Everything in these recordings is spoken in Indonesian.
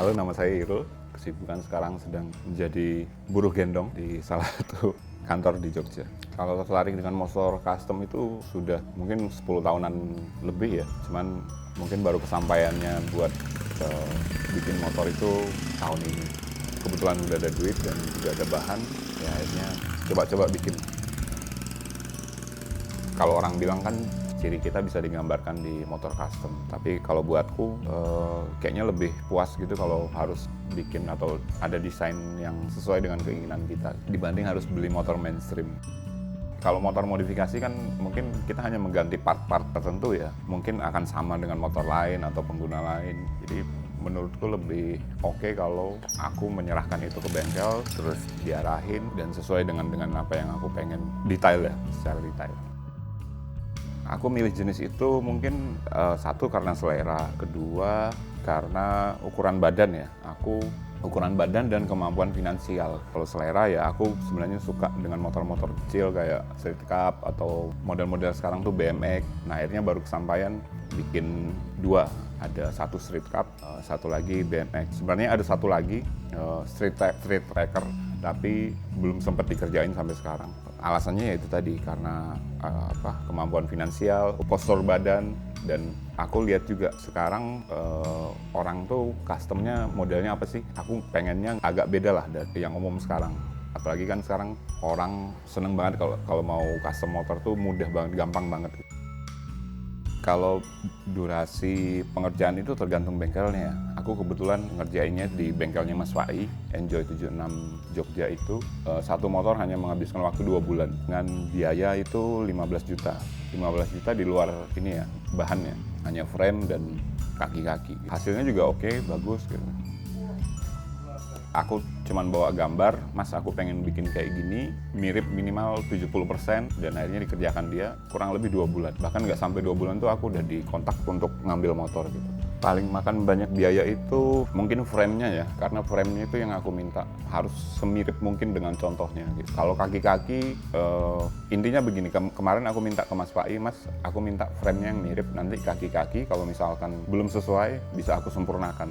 Halo, nama saya Irul. Kesibukan sekarang sedang menjadi buruh gendong di salah satu kantor di Jogja. Kalau tertarik dengan motor custom itu sudah mungkin 10 tahunan lebih ya. Cuman mungkin baru kesampaiannya buat bikin motor itu tahun ini. Kebetulan udah ada duit dan udah ada bahan, ya akhirnya coba-coba bikin. Kalau orang bilang kan ciri kita bisa digambarkan di motor custom, tapi kalau buatku kayaknya lebih puas gitu kalau harus bikin atau ada desain yang sesuai dengan keinginan kita dibanding harus beli motor mainstream. Kalau motor modifikasi kan mungkin kita hanya mengganti part-part tertentu ya, mungkin akan sama dengan motor lain atau pengguna lain. Jadi menurutku lebih oke kalau aku menyerahkan itu ke bengkel, terus diarahin dan sesuai dengan apa yang aku pengen, detail ya, secara detail. Aku milih jenis itu mungkin satu karena selera, kedua karena ukuran badan ya. Aku ukuran badan dan kemampuan finansial. Kalau selera ya aku sebenarnya suka dengan motor-motor kecil kayak Street Cup atau model-model sekarang tuh BMX. Nah akhirnya baru kesampaian bikin dua. Ada satu Street Cup, satu lagi BMX. Sebenarnya ada satu lagi Street Tracker, tapi belum sempat dikerjain sampai sekarang. Alasannya ya itu tadi karena kemampuan finansial, postur badan, dan aku lihat juga sekarang orang tuh customnya modelnya apa sih? Aku pengennya agak beda lah dari yang umum sekarang. Apalagi kan sekarang orang seneng banget kalau mau custom motor tuh mudah banget, gampang banget. Kalau durasi pengerjaan itu tergantung bengkelnya. Aku kebetulan ngerjainnya di bengkelnya Mas Fai, Enjoy 76 Jogja itu. Satu motor hanya menghabiskan waktu 2 bulan. Dengan biaya itu 15 juta. 15 juta di luar ini ya, bahannya. Hanya frame dan kaki-kaki. Hasilnya juga oke, bagus gitu. Aku cuman bawa gambar, Mas aku pengen bikin kayak gini, mirip minimal 70%, dan akhirnya dikerjakan dia kurang lebih 2 bulan. Bahkan nggak sampai 2 bulan tuh aku udah dikontak untuk ngambil motor gitu. Paling makan banyak biaya itu mungkin frame-nya ya, karena frame-nya itu yang aku minta harus semirip mungkin dengan contohnya gitu. Kalau kaki-kaki, intinya begini, kemarin aku minta ke Mas Pai, Mas aku minta frame-nya yang mirip, nanti kaki-kaki kalau misalkan belum sesuai bisa aku sempurnakan.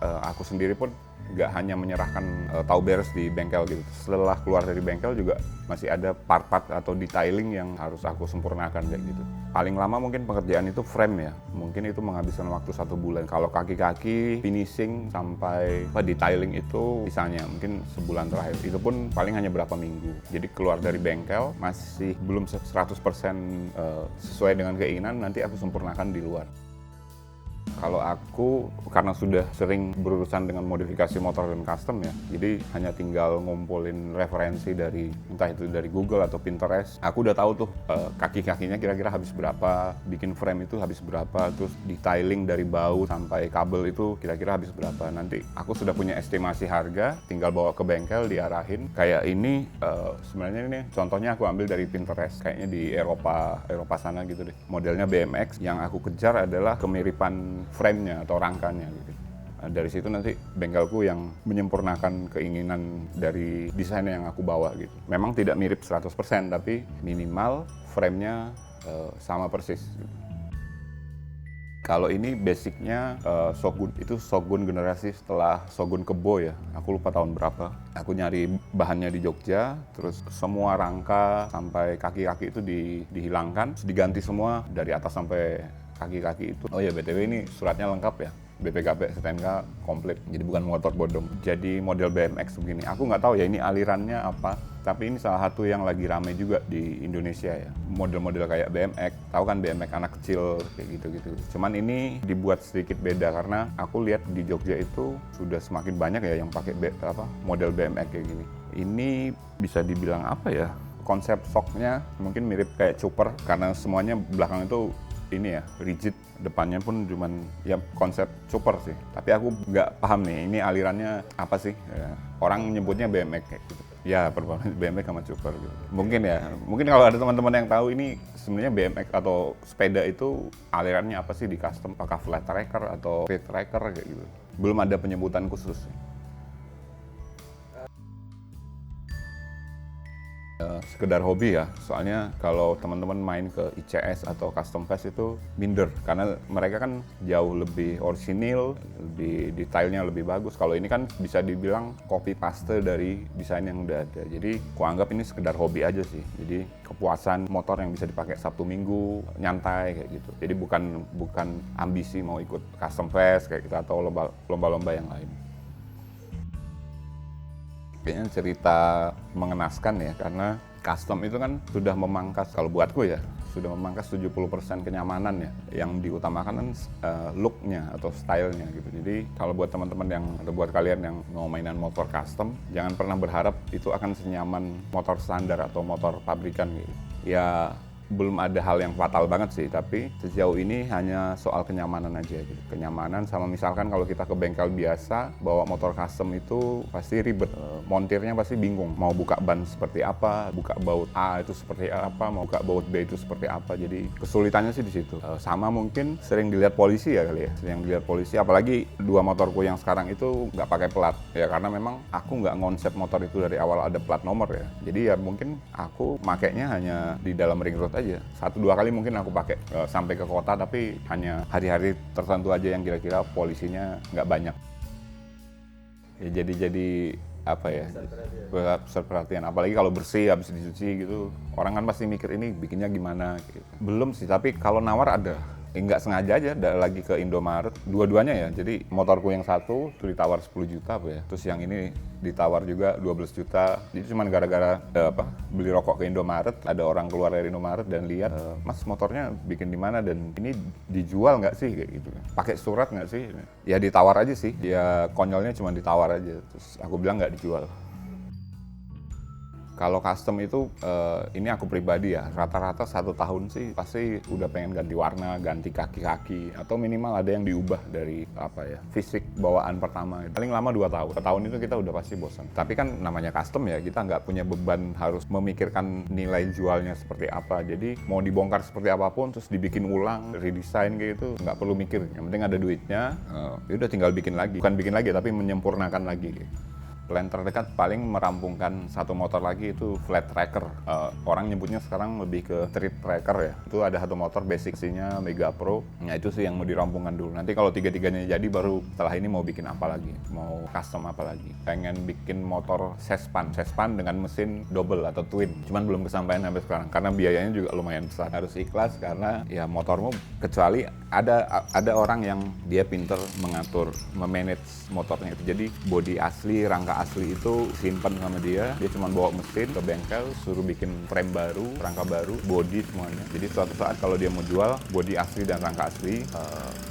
Aku sendiri pun nggak hanya menyerahkan tahu beres di bengkel gitu. Setelah keluar dari bengkel juga masih ada part-part atau detailing yang harus aku sempurnakan kayak gitu. Paling lama mungkin pengerjaan itu frame ya. Mungkin itu menghabiskan waktu 1 bulan. Kalau kaki-kaki, finishing sampai detailing itu misalnya mungkin sebulan terakhir. Itu pun paling hanya berapa minggu. Jadi keluar dari bengkel masih belum 100% sesuai dengan keinginan, nanti aku sempurnakan di luar. Kalau aku, karena sudah sering berurusan dengan modifikasi motor dan custom ya, jadi hanya tinggal ngumpulin referensi dari, entah itu dari Google atau Pinterest. Aku udah tahu tuh kaki-kakinya kira-kira habis berapa, bikin frame itu habis berapa, terus detailing dari baut sampai kabel itu kira-kira habis berapa. Nanti aku sudah punya estimasi harga, tinggal bawa ke bengkel, diarahin. Kayak ini, sebenarnya ini contohnya aku ambil dari Pinterest, kayaknya di Eropa sana gitu deh. Modelnya BMX, yang aku kejar adalah kemiripan frame-nya atau rangkanya gitu. Dari situ nanti bengkelku yang menyempurnakan keinginan dari desain yang aku bawa gitu. Memang tidak mirip 100%, tapi minimal frame-nya sama persis. Kalau ini basicnya Shogun, itu Shogun generasi setelah Shogun Kebo ya. Aku lupa tahun berapa. Aku nyari bahannya di Jogja, terus semua rangka sampai kaki-kaki itu dihilangkan, terus diganti semua dari atas sampai kaki-kaki itu. Oh ya BTW ini suratnya lengkap ya. BPKB STNK komplit, jadi bukan motor bodong. Jadi model BMX begini. Aku nggak tahu ya ini alirannya apa, tapi ini salah satu yang lagi rame juga di Indonesia ya. Model-model kayak BMX, tahu kan BMX anak kecil kayak gitu-gitu. Cuman ini dibuat sedikit beda karena aku lihat di Jogja itu sudah semakin banyak ya yang pakai model BMX kayak gini. Ini bisa dibilang apa ya? Konsep shocknya mungkin mirip kayak chopper karena semuanya belakang itu ini ya rigid, depannya pun cuman ya konsep chopper sih. Tapi aku nggak paham nih ini alirannya apa sih ya. Orang nyebutnya BMX kayak gitu ya, perpaduan BMX sama chopper gitu. Mungkin kalau ada teman-teman yang tahu ini sebenarnya BMX atau sepeda itu alirannya apa sih di custom, apakah flat tracker atau street tracker kayak gitu, belum ada penyebutan khusus. Sekedar hobi ya, soalnya kalau teman-teman main ke ICS atau Custom Fest itu minder karena mereka kan jauh lebih orisinil, lebih detailnya lebih bagus. Kalau ini kan bisa dibilang copy paste dari desain yang udah ada. Jadi aku anggap ini sekedar hobi aja sih. Jadi kepuasan motor yang bisa dipakai Sabtu Minggu nyantai kayak gitu. Jadi bukan ambisi mau ikut Custom Fest kayak gitu atau lomba-lomba yang lain. Kayaknya cerita mengenaskan ya, karena custom itu kan sudah memangkas, kalau buatku ya, sudah memangkas 70% kenyamanan ya. Yang diutamakan kan look-nya atau style-nya gitu. Jadi kalau buat teman-teman yang, atau buat kalian yang mau mainan motor custom, jangan pernah berharap itu akan senyaman motor standar atau motor pabrikan gitu. Ya belum ada hal yang fatal banget sih, tapi sejauh ini hanya soal kenyamanan aja gitu. Kenyamanan sama misalkan kalau kita ke bengkel biasa bawa motor custom itu pasti ribet, montirnya pasti bingung mau buka ban seperti apa, buka baut A itu seperti apa, mau buka baut B itu seperti apa. Jadi kesulitannya sih di situ. Sama mungkin sering dilihat polisi ya kali ya, sering dilihat polisi, apalagi dua motorku yang sekarang itu nggak pakai plat ya, karena memang aku nggak ngonsep motor itu dari awal ada plat nomor ya. Jadi ya mungkin aku makainya hanya di dalam ring road aja. 1-2 kali mungkin aku pakai sampai ke kota, tapi hanya hari-hari tertentu aja yang kira-kira polisinya nggak banyak. Ya jadi apa ya, pusat perhatian. Apalagi kalau bersih habis dicuci gitu, orang kan pasti mikir ini bikinnya gimana gitu. Belum sih, tapi kalau nawar ada. Nggak sengaja aja lagi ke Indomaret, dua-duanya ya. Jadi motorku yang satu tuh ditawar 10 juta apa ya, terus yang ini ditawar juga 12 juta. Jadi cuma gara-gara beli rokok ke Indomaret, ada orang keluar dari Indomaret dan lihat, Mas motornya bikin di mana dan ini dijual nggak sih kayak gitu. Pakai surat nggak sih? Ya ditawar aja sih. Ya konyolnya cuma ditawar aja. Terus aku bilang nggak dijual. Kalau custom itu, ini aku pribadi ya, rata-rata 1 tahun sih pasti udah pengen ganti warna, ganti kaki-kaki, atau minimal ada yang diubah dari fisik bawaan pertama. Paling lama 2 tahun. Setahun itu kita udah pasti bosan. Tapi kan namanya custom ya, kita nggak punya beban harus memikirkan nilai jualnya seperti apa. Jadi mau dibongkar seperti apapun, terus dibikin ulang, redesign kayak gitu, nggak perlu mikir. Yang penting ada duitnya, ya udah tinggal bikin lagi. Bukan bikin lagi, tapi menyempurnakan lagi. Plan terdekat paling merampungkan 1 motor lagi itu flat tracker. Orang nyebutnya sekarang lebih ke street tracker ya. Itu ada 1 motor basicnya Mega Pro. Nah itu sih yang mau dirampungkan dulu. Nanti kalau 3-tiganya jadi baru setelah ini mau bikin apa lagi, mau custom apa lagi. Pengen bikin motor sespan dengan mesin double atau twin. Cuman belum kesampaian sampai sekarang karena biayanya juga lumayan besar. Harus ikhlas karena ya motormu, kecuali ada orang yang dia pinter mengatur, memanage motornya itu. Jadi bodi asli, rangka asli itu simpen sama dia cuma bawa mesin ke bengkel, suruh bikin frame baru, rangka baru, bodi semuanya. Jadi suatu saat kalau dia mau jual, bodi asli dan rangka asli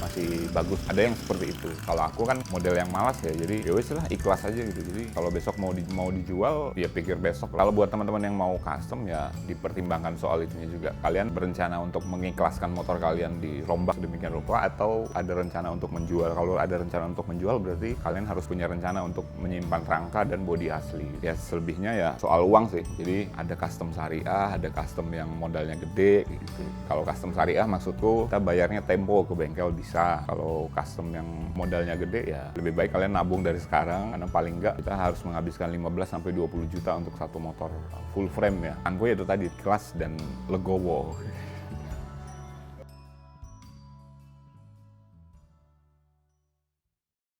masih bagus. Ada yang seperti itu. Kalau aku kan model yang malas ya, jadi ya wes lah, ikhlas aja gitu. Jadi kalau besok mau dijual, ya pikir besok. Kalau buat teman-teman yang mau custom ya dipertimbangkan soal itunya juga. Kalian berencana untuk mengikhlaskan motor kalian dirombak demikian rupa, atau ada rencana untuk menjual? Kalau ada rencana untuk menjual, berarti kalian harus punya rencana untuk menyimpan rangka dan bodi asli. Ya selebihnya ya soal uang sih. Jadi ada custom syariah, ada custom yang modalnya gede gitu. Kalau custom syariah maksudku kita bayarnya tempo ke bengkel bisa. Kalau custom yang modalnya gede ya lebih baik kalian nabung dari sekarang, karena paling enggak kita harus menghabiskan 15-20 juta untuk 1 motor full frame ya. Anku ya itu tadi, kelas dan legowo.